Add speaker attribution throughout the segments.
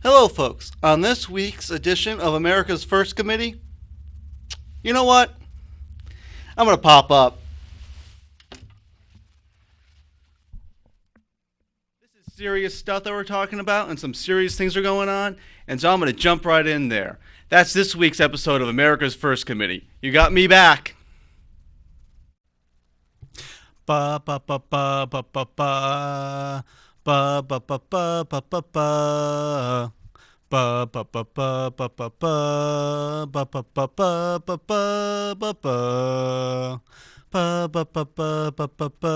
Speaker 1: Hello, folks. On this week's edition of America's First Committee, you know what? I'm going to pop up. This is serious stuff that we're talking about, and some serious things are going on, and so I'm going to jump right in there. That's this week's episode of America's First Committee. You got me back. Ba ba ba ba ba ba ba ba ba ba ba ba ba ba ba. Ba ba ba ba ba ba ba ba ba ba ba ba ba ba ba. Ba ba ba ba ba ba ba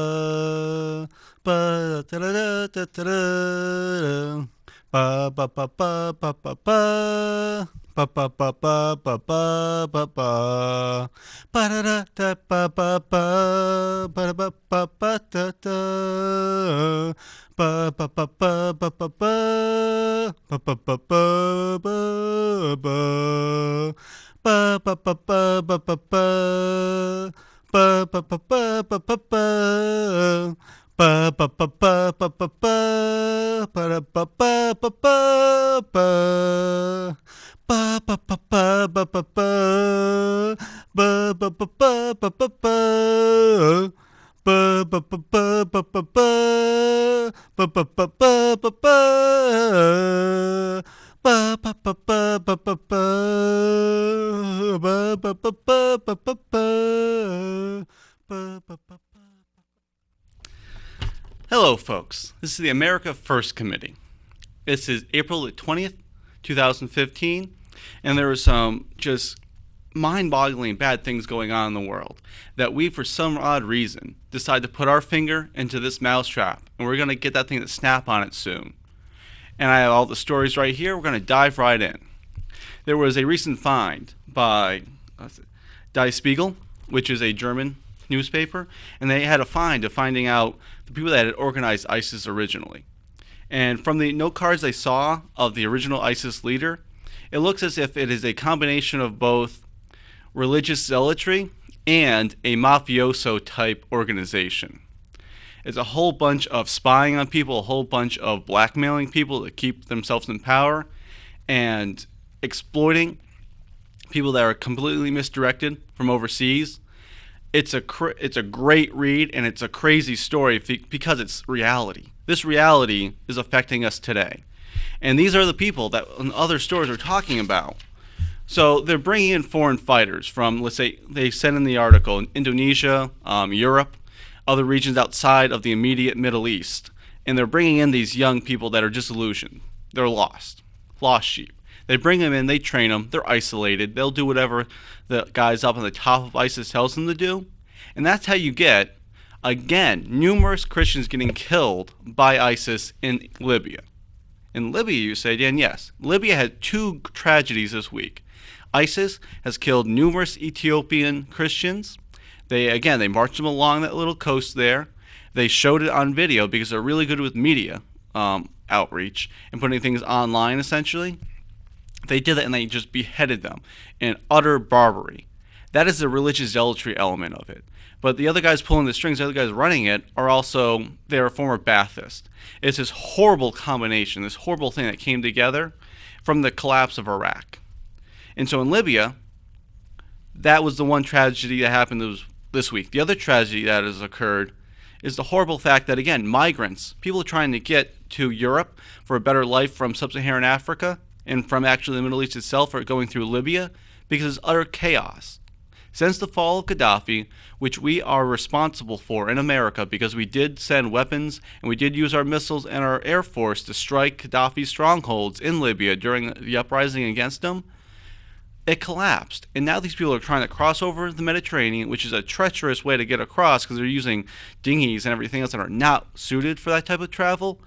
Speaker 1: ba da da da da da. Ba ba ba ba ba ba ba. Ba ba ba ba ba ba ba ba. Ba da da da ba ba ba. Ba da ba ba ba da da. Ba ba ba ba ba ba ba. Ba ba ba ba ba ba. Ba ba ba ba ba ba ba. Ba ba ba ba ba ba ba. Ba ba ba ba ba ba ba. Ba da ba ba ba ba ba. Ba ba ba ba ba ba ba. Ba ba ba ba ba ba ba. Ba ba ba ba ba ba ba. Ba ba ba ba ba ba. Ba ba ba ba ba ba ba. Ba ba ba ba ba ba ba. Ba ba ba. Hello, folks. This is the America First Committee. This is April the 20th, 2015, and there are some just mind-boggling bad things going on in the world that we, for some odd reason, decide to put our finger into this mousetrap, and we're going to get that thing to snap on it soon. And I have all the stories right here. We're going to dive right in. There was a recent find by Die Spiegel, which is a German newspaper, and they had a find of finding out the people that had organized ISIS originally. And from the note cards they saw of the original ISIS leader, it looks as if it is a combination of both religious zealotry and a mafioso type organization. It's a whole bunch of spying on people, a whole bunch of blackmailing people to keep themselves in power, and exploiting people that are completely misdirected from overseas. It's a great read, and it's a crazy story because it's reality. This reality is affecting us today. And these are the people that other stories are talking about. So they're bringing in foreign fighters from, let's say, they said in the article, Indonesia, Europe, other regions outside of the immediate Middle East. And they're bringing in these young people that are disillusioned. They're lost sheep. They bring them in, they train them, they're isolated, they'll do whatever the guys up on the top of ISIS tells them to do. And that's how you get, again, numerous Christians getting killed by ISIS in Libya. In Libya, you say, Dan, yes. Libya had two tragedies this week. ISIS has killed numerous Ethiopian Christians. They marched them along that little coast there. They showed it on video because they're really good with media outreach and putting things online, essentially. They did that and they just beheaded them in utter barbarity. That is the religious zealotry element of it. But the other guys pulling the strings, the other guys running it, they're former Baathists. It's this horrible combination, this horrible thing that came together from the collapse of Iraq. And so in Libya, that was the one tragedy that happened this week. The other tragedy that has occurred is the horrible fact that, again, migrants, people trying to get to Europe for a better life from sub-Saharan Africa, and from actually the Middle East itself, are going through Libya because it's utter chaos. Since the fall of Gaddafi, which we are responsible for in America because we did send weapons and we did use our missiles and our air force to strike Gaddafi's strongholds in Libya during the uprising against him, it collapsed. And now these people are trying to cross over the Mediterranean, which is a treacherous way to get across because they're using dinghies and everything else that are not suited for that type of travel.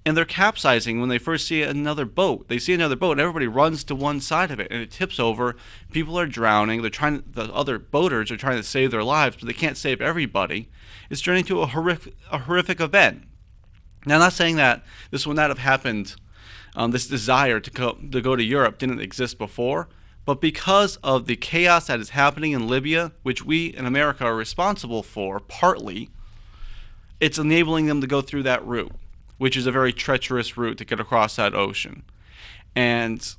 Speaker 1: And they're capsizing when they first see another boat. They see another boat, and everybody runs to one side of it, and it tips over. People are drowning. The other boaters are trying to save their lives, but they can't save everybody. It's turning into a horrific event. Now, I'm not saying that this would not have happened. This desire to go to Europe didn't exist before, but because of the chaos that is happening in Libya, which we in America are responsible for, partly, it's enabling them to go through that route, which is a very treacherous route to get across that ocean. And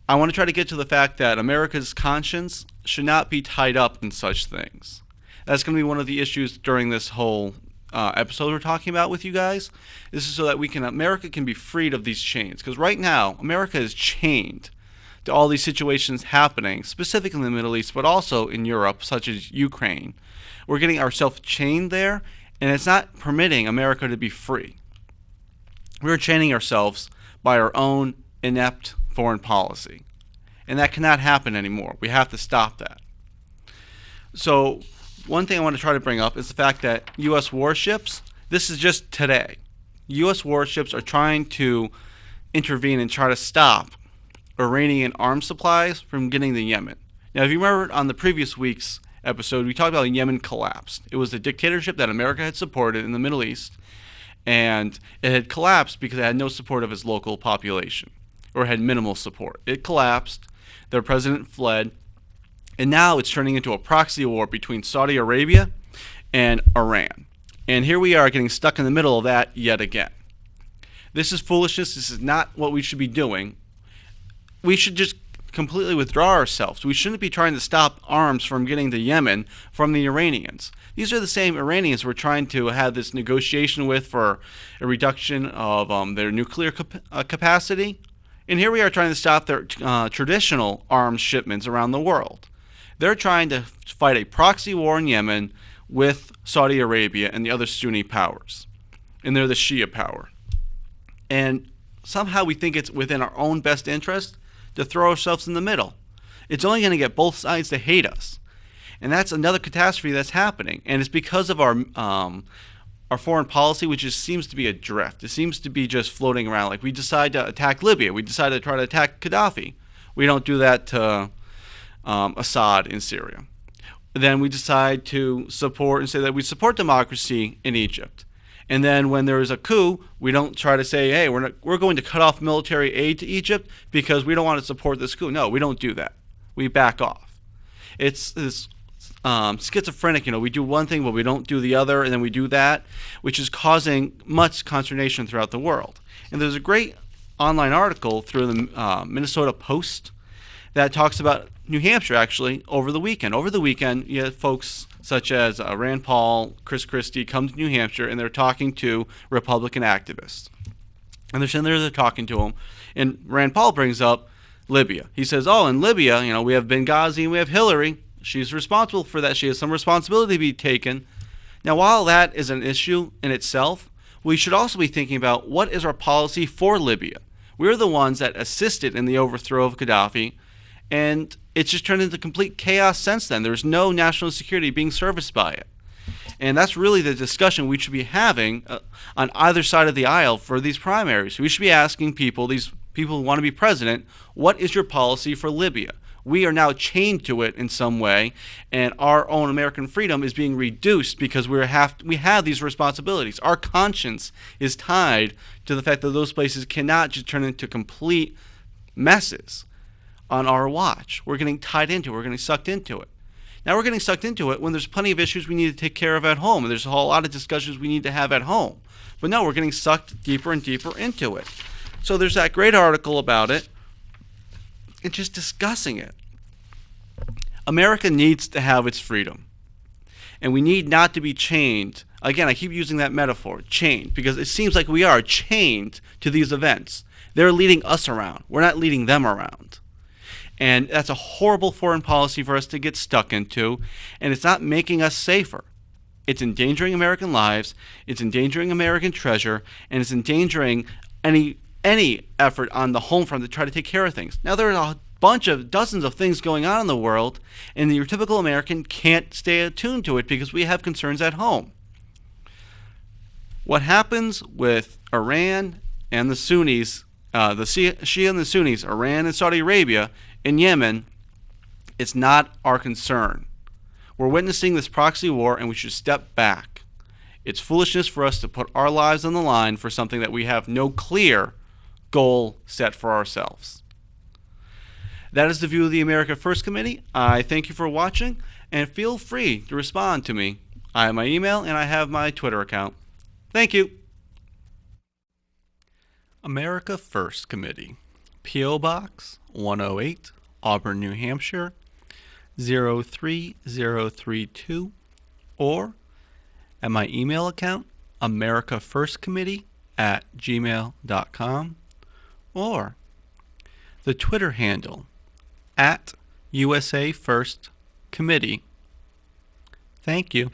Speaker 1: I want to try to get to the fact that America's conscience should not be tied up in such things. That's going to be one of the issues during this whole episode we're talking about with you guys. This is so that America can be freed of these chains. Because right now, America is chained to all these situations happening, specifically in the Middle East, but also in Europe, such as Ukraine. We're getting ourselves chained there, and it's not permitting America to be free. We're chaining ourselves by our own inept foreign policy. And that cannot happen anymore. We have to stop that. So, one thing I want to try to bring up is the fact that U.S. warships, this is just today, U.S. warships are trying to intervene and try to stop Iranian arms supplies from getting to Yemen. Now, if you remember on the previous week's episode, we talked about Yemen collapsed. It was a dictatorship that America had supported in the Middle East, and it had collapsed because it had no support of its local population, or had minimal support. It collapsed, their president fled, and now it's turning into a proxy war between Saudi Arabia and Iran. And here we are getting stuck in the middle of that yet again. This is foolishness. This is not what we should be doing. We should just completely withdraw ourselves. We shouldn't be trying to stop arms from getting to Yemen from the Iranians. These are the same Iranians we're trying to have this negotiation with for a reduction of their nuclear capacity. And here we are trying to stop their traditional arms shipments around the world. They're trying to fight a proxy war in Yemen with Saudi Arabia and the other Sunni powers. And they're the Shia power. And somehow we think it's within our own best interest to throw ourselves in the middle. It's only going to get both sides to hate us. And that's another catastrophe that's happening. And it's because of our foreign policy, which just seems to be adrift. It seems to be just floating around. Like we decide to attack Libya. We decide to try to attack Gaddafi. We don't do that to Assad in Syria. Then we decide to support and say that we support democracy in Egypt. And then when there is a coup, we don't try to say, hey, we're going to cut off military aid to Egypt because we don't want to support this coup. No, we don't do that. We back off. It's this schizophrenic, we do one thing but we don't do the other, and then we do that, which is causing much consternation throughout the world. And there's a great online article through the Minnesota Post that talks about New Hampshire, actually, over the weekend. Over the weekend, you had folks such as Rand Paul, Chris Christie come to New Hampshire, and they're talking to Republican activists. And they're sitting there, they're talking to them. And Rand Paul brings up Libya. He says, in Libya, we have Benghazi and we have Hillary. She's responsible for that. She has some responsibility to be taken. Now, while that is an issue in itself, we should also be thinking about what is our policy for Libya. We're the ones that assisted in the overthrow of Gaddafi, and it's just turned into complete chaos since then. There's no national security being serviced by it. And that's really the discussion we should be having on either side of the aisle for these primaries. We should be asking people, these people who want to be president, what is your policy for Libya? We are now chained to it in some way, and our own American freedom is being reduced because we have these responsibilities. Our conscience is tied to the fact that those places cannot just turn into complete messes on our watch. We're getting tied into it. We're getting sucked into it. Now we're getting sucked into it when there's plenty of issues we need to take care of at home, and there's a whole lot of discussions we need to have at home. But no, we're getting sucked deeper and deeper into it. So there's that great article about it, and just discussing it. America needs to have its freedom. And we need not to be chained. Again, I keep using that metaphor, chained, because it seems like we are chained to these events. They're leading us around. We're not leading them around. And that's a horrible foreign policy for us to get stuck into, and it's not making us safer. It's endangering American lives, it's endangering American treasure, and it's endangering any effort on the home front to try to take care of things. Now, there are dozens of things going on in the world, and your typical American can't stay attuned to it because we have concerns at home. What happens with Iran and the Sunnis, the Shia and the Sunnis, Iran and Saudi Arabia, in Yemen, it's not our concern. We're witnessing this proxy war, and we should step back. It's foolishness for us to put our lives on the line for something that we have no clear goal set for ourselves. That is the view of the America First Committee. I thank you for watching, and feel free to respond to me. I have my email, and I have my Twitter account. Thank you. America First Committee, P.O. Box 108, Auburn, New Hampshire 03032, or at my email account, americafirstcommittee@gmail.com, or the Twitter handle @USA First Committee. Thank you.